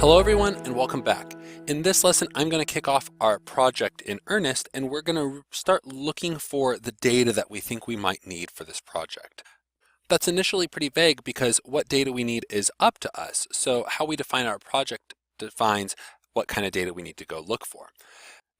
Hello everyone and welcome back. In this lesson I'm going to kick off our project in earnest and we're going to start looking for the data that we think we might need for this project. That's initially pretty vague because what data we need is up to us, so how we define our project defines what kind of data we need to go look for.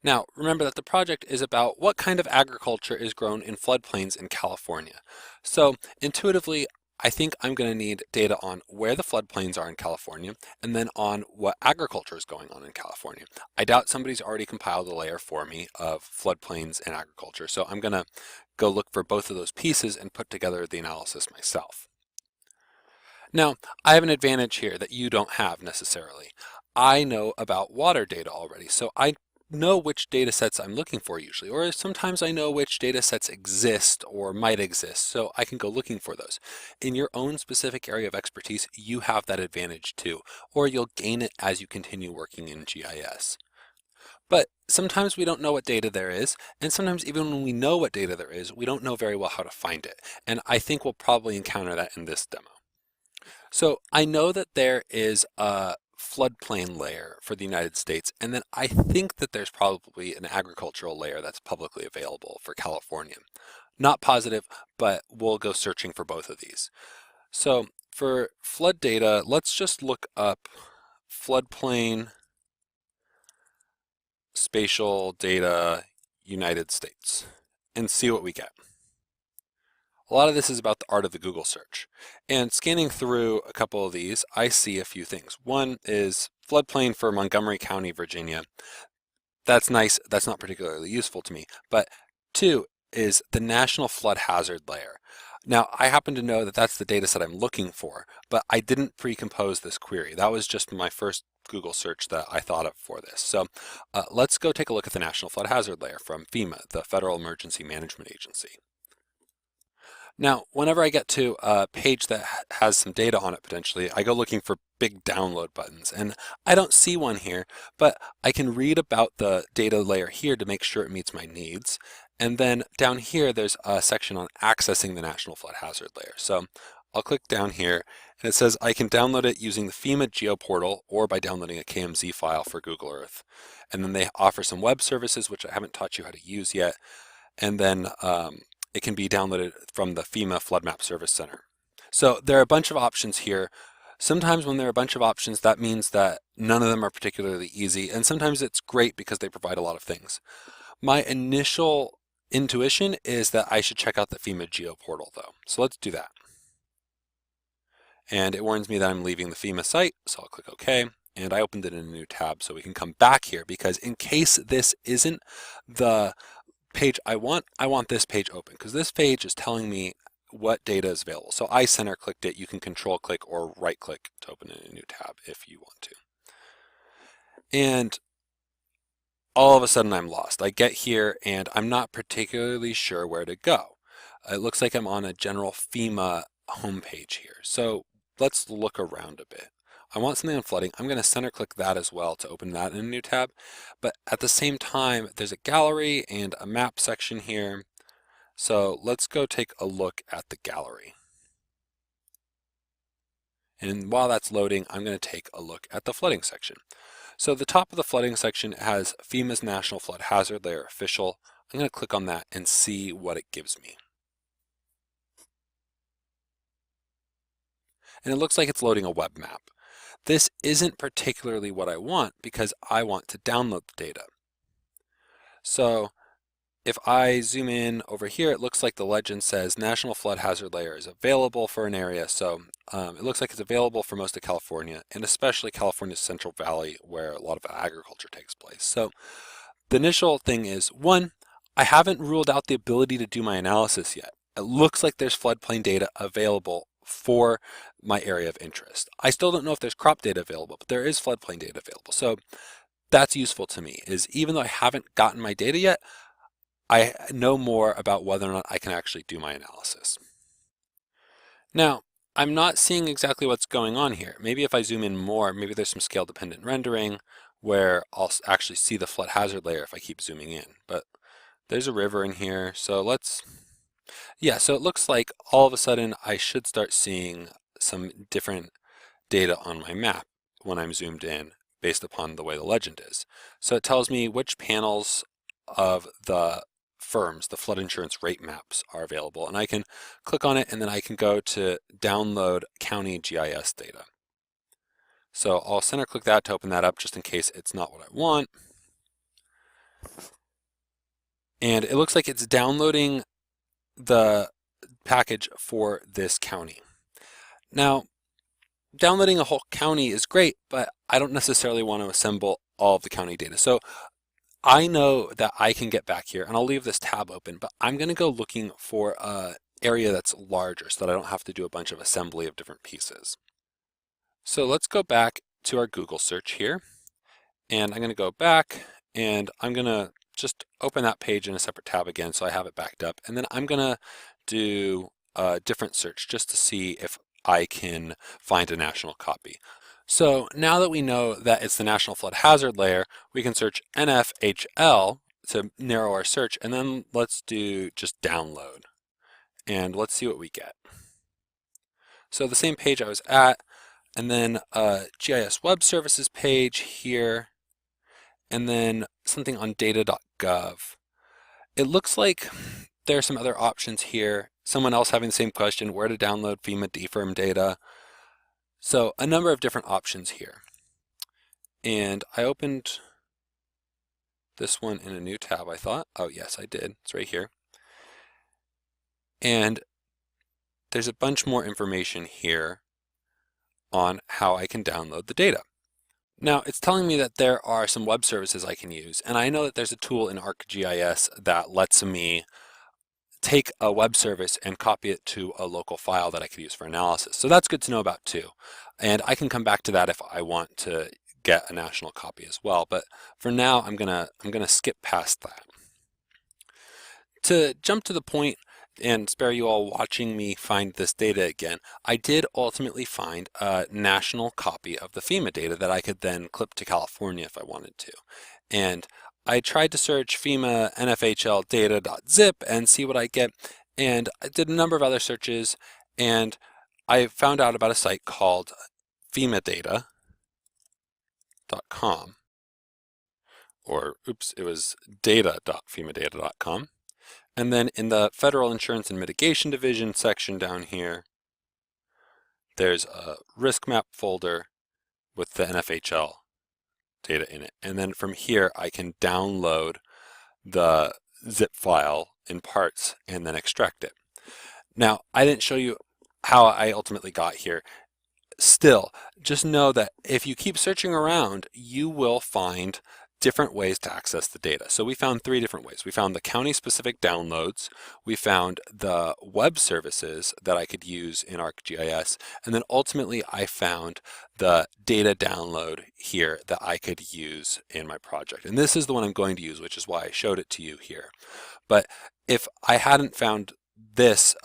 Now remember that the project is about what kind of agriculture is grown in floodplains in California. So intuitively I think I'm going to need data on where the floodplains are in California and then on what agriculture is going on in California. I doubt somebody's already compiled a layer for me of floodplains and agriculture, so I'm going to go look for both of those pieces and put together the analysis myself. Now, I have an advantage here that you don't have necessarily. I know about water data already, so I know which data sets I'm looking for usually, or sometimes I know which data sets exist or might exist, so I can go looking for those. In your own specific area of expertise, you have that advantage too, or you'll gain it as you continue working in GIS. But sometimes we don't know what data there is, and sometimes even when we know what data there is, we don't know very well how to find it, and I think we'll probably encounter that in this demo. So I know that there is a floodplain layer for the United States, and then I think that there's probably an agricultural layer that's publicly available for California. Not positive, but we'll go searching for both of these. So for flood data, let's just look up floodplain spatial data United States and see what we get. A lot of this is about the art of the Google search. And scanning through a couple of these, I see a few things. One is floodplain for Montgomery County, Virginia. That's nice. That's not particularly useful to me. But two is the National Flood Hazard Layer. Now, I happen to know that that's the data set I'm looking for, but I didn't pre-compose this query. That was just my first Google search that I thought of for this. So let's go take a look at the National Flood Hazard Layer from FEMA, the Federal Emergency Management Agency. Now, whenever I get to a page that has some data on it potentially, I go looking for big download buttons, and I don't see one here, but I can read about the data layer here to make sure it meets my needs. And then down here, there's a section on accessing the National Flood Hazard Layer. So I'll click down here, and it says I can download it using the FEMA GeoPortal or by downloading a KMZ file for Google Earth. And then they offer some web services, which I haven't taught you how to use yet. And then it can be downloaded from the FEMA Flood Map Service Center. So there are a bunch of options here. Sometimes when there are a bunch of options, that means that none of them are particularly easy, and sometimes it's great because they provide a lot of things. My initial intuition is that I should check out the FEMA GeoPortal though. So let's do that. And it warns me that I'm leaving the FEMA site, so I'll click OK. And I opened it in a new tab so we can come back here, because in case this isn't the page I want this page open, because this page is telling me what data is available. So I center clicked it. You can control click or right click to open it in a new tab if you want to. And all of a sudden I'm lost. I get here and I'm not particularly sure where to go. It looks like I'm on a general FEMA homepage here. So let's look around a bit. I want something on flooding. I'm going to center click that as well to open that in a new tab. But at the same time, there's a gallery and a map section here. So let's go take a look at the gallery. And while that's loading, I'm going to take a look at the flooding section. So the top of the flooding section has FEMA's National Flood Hazard Layer Official. I'm going to click on that and see what it gives me. And it looks like it's loading a web map. This isn't particularly what I want because I want to download the data. So if I zoom in over here, it looks like the legend says National Flood Hazard Layer is available for an area. So it looks like it's available for most of California, and especially California's Central Valley, where a lot of agriculture takes place. So the initial thing is, one, I haven't ruled out the ability to do my analysis yet. It looks like there's floodplain data available for my area of interest. I still don't know if there's crop data available, but there is floodplain data available. So that's useful to me, is even though I haven't gotten my data yet, I know more about whether or not I can actually do my analysis. Now, I'm not seeing exactly what's going on here. Maybe if I zoom in more, maybe there's some scale dependent rendering where I'll actually see the flood hazard layer if I keep zooming in. But there's a river in here, so so it looks like all of a sudden I should start seeing some different data on my map when I'm zoomed in based upon the way the legend is. So it tells me which panels of the firms, the flood insurance rate maps, are available. And I can click on it, and then I can go to download county GIS data. So I'll center click that to open that up just in case it's not what I want. And it looks like it's downloading the package for this county. Now, downloading a whole county is great, but I don't necessarily want to assemble all of the county data. So I know that I can get back here, and I'll leave this tab open, but I'm going to go looking for an area that's larger so that I don't have to do a bunch of assembly of different pieces. So let's go back to our Google search here, and I'm going to go back, and I'm going to just open that page in a separate tab again so I have it backed up, and then I'm going to do a different search just to see if I can find a national copy. So now that we know that it's the National Flood Hazard Layer, we can search NFHL to narrow our search, and then let's do just download, and let's see what we get. So the same page I was at, and then a GIS Web Services page here, and then something on data.gov. It looks like there are some other options here. Someone else having the same question, where to download FEMA DFIRM data. So a number of different options here. And I opened this one in a new tab, I thought. Oh yes, I did. It's right here. And there's a bunch more information here on how I can download the data. Now it's telling me that there are some web services I can use, and I know that there's a tool in ArcGIS that lets me take a web service and copy it to a local file that I could use for analysis. So that's good to know about too. And I can come back to that if I want to get a national copy as well. But for now, I'm gonna skip past that. To jump to the point and spare you all watching me find this data again, I did ultimately find a national copy of the FEMA data that I could then clip to California if I wanted to. And I tried to search FEMA NFHL data.zip and see what I get, and I did a number of other searches, and I found out about a site called FEMAdata.com, or oops, it was data.femadata.com. And then in the Federal Insurance and Mitigation Division section down here, there's a risk map folder with the NFHL data in it. And then from here, I can download the zip file in parts and then extract it. Now, I didn't show you how I ultimately got here. Still, just know that if you keep searching around, you will find different ways to access the data. So we found 3 different ways. We found the county-specific downloads, we found the web services that I could use in ArcGIS, and then ultimately I found the data download here that I could use in my project. And this is the one I'm going to use, which is why I showed it to you here. But if I hadn't found this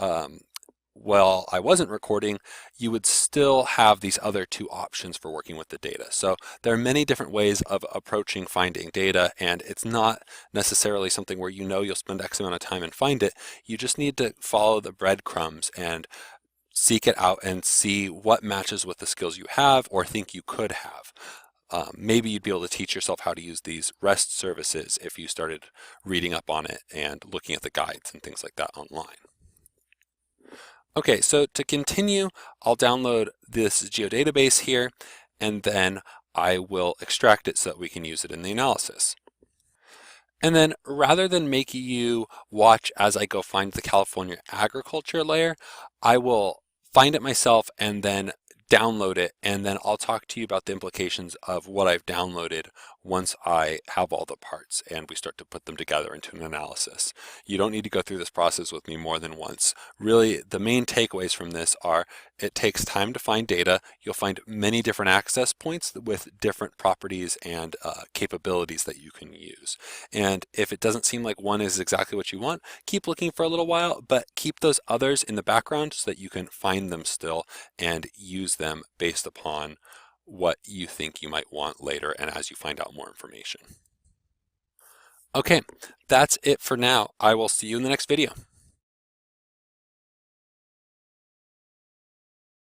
while I wasn't recording, you would still have these other 2 options for working with the data. So there are many different ways of approaching finding data, and it's not necessarily something where you know you'll spend X amount of time and find it. You just need to follow the breadcrumbs and seek it out and see what matches with the skills you have or think you could have. Maybe you'd be able to teach yourself how to use these REST services if you started reading up on it and looking at the guides and things like that online. Okay, so to continue, I'll download this geodatabase here, and then I will extract it so that we can use it in the analysis. And then rather than making you watch as I go find the California agriculture layer, I will find it myself and then download it, and then I'll talk to you about the implications of what I've downloaded once I have all the parts and we start to put them together into an analysis. You don't need to go through this process with me more than once. Really, the main takeaways from this are it takes time to find data. You'll find many different access points with different properties and capabilities that you can use. And if it doesn't seem like one is exactly what you want, keep looking for a little while, but keep those others in the background so that you can find them still and use them based upon what you think you might want later and as you find out more information. Okay, that's it for now. I will see you in the next video.